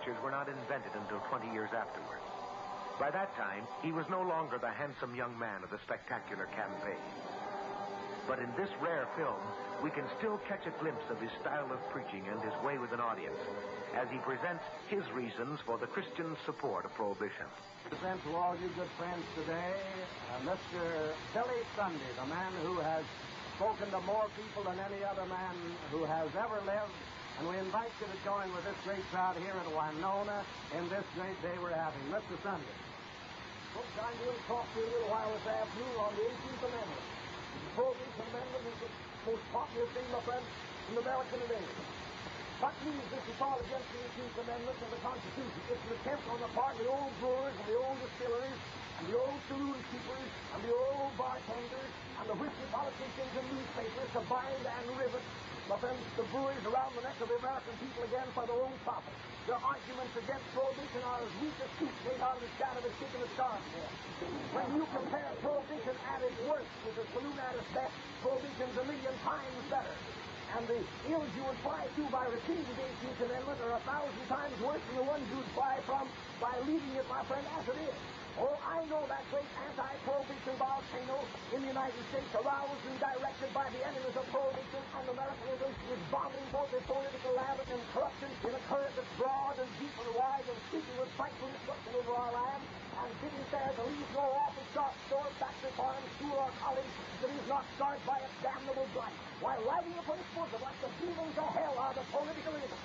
pictures were not invented until 20 years afterward. By that time, he was no longer the handsome young man of the spectacular campaign. But in this rare film, we can still catch a glimpse of his style of preaching and his way with an audience as he presents his reasons for the Christian support of prohibition. I present to all you good friends today Mr. Billy Sunday, the man who has spoken to more people than any other man who has ever lived. And we invite you to join with this great crowd here at Winona in this great day we're having. Mr. Sunday. Folks, I'm going to talk to you a little while this afternoon on the 18th Amendment. The Prohibition Amendment is the most popular thing, my friend, in America today. What means this is fought against the 18th Amendment and the Constitution? It's an attempt on the part of the old brewers and the old distilleries and the old saloon keepers and the old bartenders and the whiskey politicians and newspapers to bind and rivet, my friends, the breweries around the neck of the American people again for their own profit. Their arguments against prohibition are as weak as feet made out of the scat of a chicken that starves there. When you compare prohibition at its worst with the saloon at its best, prohibition's a million times better. And the ills you would fly to by repeating the 18th Amendment are 1,000 times worse than the ones you would fly from by leaving it, my friend, as it is. Oh, I know that great anti-prohibition volcano in the United States, aroused and directed by the enemies of prohibition and Americanism, is vomiting forth its political lava and corruption in a current that's broad and deep and wide and speaking with frightful destruction over our land, and bidding fair to leave no office, shop, store, factory, farm, school, or college that is not starred by its damnable blight, while riding upon its bosom like the demons of hell are the political enemies,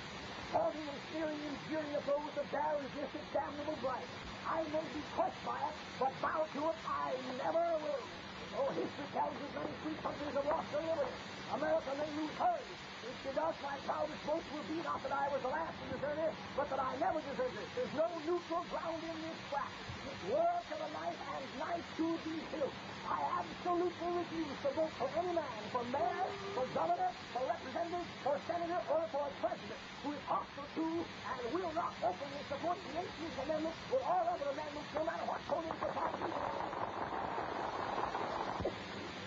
taunting and sneering and jeering at those that dare resist its damnable blight. I may be crushed by it, but bow to it I never will. Oh, history tells us many free countries have lost their liberty. America may lose hers. If she does, my proudest boast will be not that I was the last to desert it, but that I never deserted it. There's no neutral ground in this track. It's war to the knife and knife to the hilt. I absolutely refuse to vote for any man, for mayor, for governor, for representative, for senator, or for president who is hostile to and will not openly support the 18th Amendment with all other amendments, no matter what political party.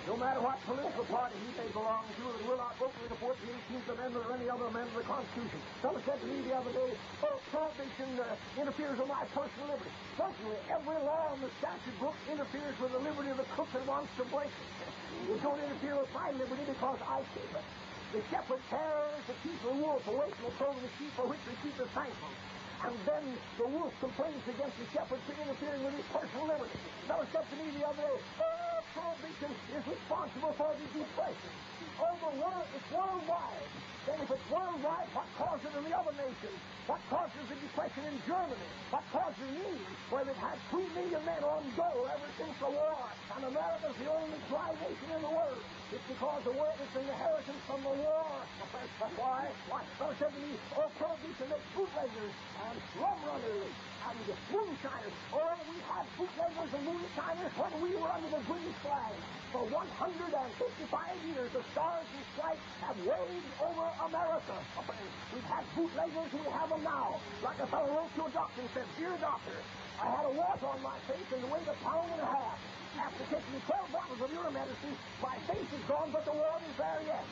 No matter what political party he may belong to, and will not openly support the 18th Amendment or any other amendment of the Constitution. Someone said to me the other day, oh, prohibition interferes with my personal liberty. Certainly, every law in the statute book interferes with the liberty of the cook that wants to break it. It don't interfere with my liberty because I keep it. The shepherd cares to keep the wolf away from the coat of the sheep for which the sheep is thankful. And then the wolf complains against the shepherd for interfering with his personal liberty. Someone said to me the other day, oh, prohibition is responsible for the depression. Oh, the world, it's worldwide. Then if it's worldwide, what caused it in the other nations? What causes the depression in Germany? What causes me, where they've had 2 million men on dole ever since the war, and America's the only dry nation in the world? It's because the world is an inheritance from the war. That's why. Someone said to me, oh, prohibition makes bootleggers and slum runners and moonshiners. Oh, we had bootleggers and moonshiners when we were under the British flag. For 155 years, the stars and stripes have waved over America. We've had bootleggers, we have them now. Like a fellow wrote to a doctor and said, dear doctor, I had a wart on my face and weighed 1.5 pounds. After taking 12 bottles of your medicine, my face is gone, but the wart is there yet.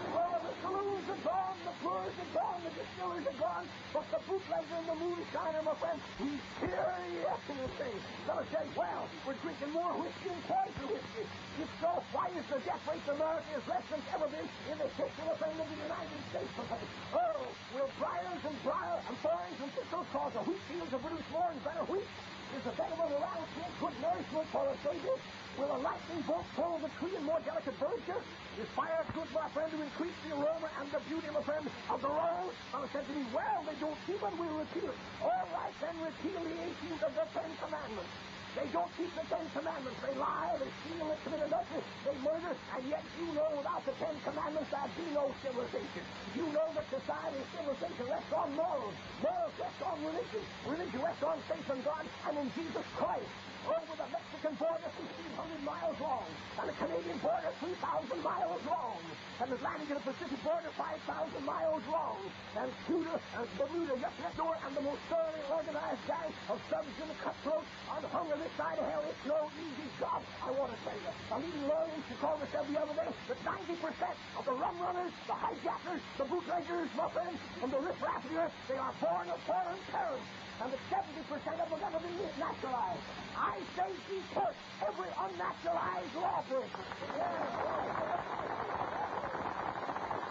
Well, the saloons are gone, the brewers are gone, the distillers are gone, but the bootlegger and the moonshiner, my friend, he's here yet in the thing. Fellow said, well, we're drinking more whiskey and poison whiskey. If so, why is the death rate in America is less than it's ever been in the history of the United States, my friend? Oh, will briars and thorns and thistles cause the wheat fields to produce more and better wheat? Is the vegetable around here good nourishment for the Savior? Will a lightning bolt pull the tree and more delicate verdure? Is fire good, my friend, to increase the aroma and the beauty, my friend, of the rose? Someone said to me, well, they don't keep it, we'll repeal it. All right, then repeal the 18th of the 10 Commandments. They don't keep the 10 Commandments. They lie, they steal, they commit adultery, they murder, and yet you know without the 10 Commandments there'd be no civilization. You know that society and civilization rests on morals. Morals rest on religion. Religion rests on faith in God and in Jesus Christ. over the Mexican border 1,500 miles long, and the Canadian border 3,000 miles long, and the Atlantic and the Pacific border 5,000 miles long, and Cuba and Bermuda just next door, and the most thoroughly organized gang of thugs and the cutthroats on the hunger this side of hell. It's no easy job, I want to tell you. A leading lawyer in Chicago said the other day that 90% of the rum runners, the hijackers, the bootleggers, my friends, and the riffraff here, they are born of foreign parents, and that 70% of them have never been naturalized. I say deport every unnaturalized lawbreaker.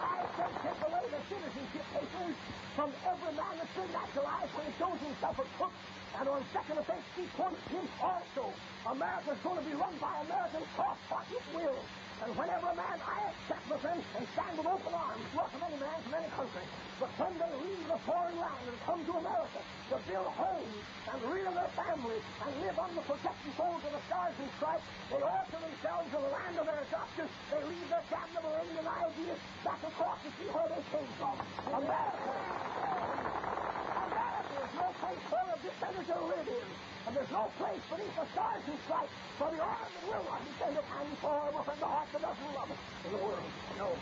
I say take away the citizenship papers from every man that's been naturalized when he shows himself a crook, and on second offense, deport him also. America's going to be run by Americans, cost what it will. And whenever a man, I accept with them and stand with open arms, welcome any man from any country. But when they leave the foreign land and come to America to build homes and rear their families and live under the protection folds of the Stars and Stripes, they offer themselves to the land of their adoption. They leave their damnable Indian ideas back across to see where they came from. America is no place for a dictator to live in. And there's no place beneath the Stars and Stripes for the arm that will not defend it and for the heart that doesn't love it in the world. No.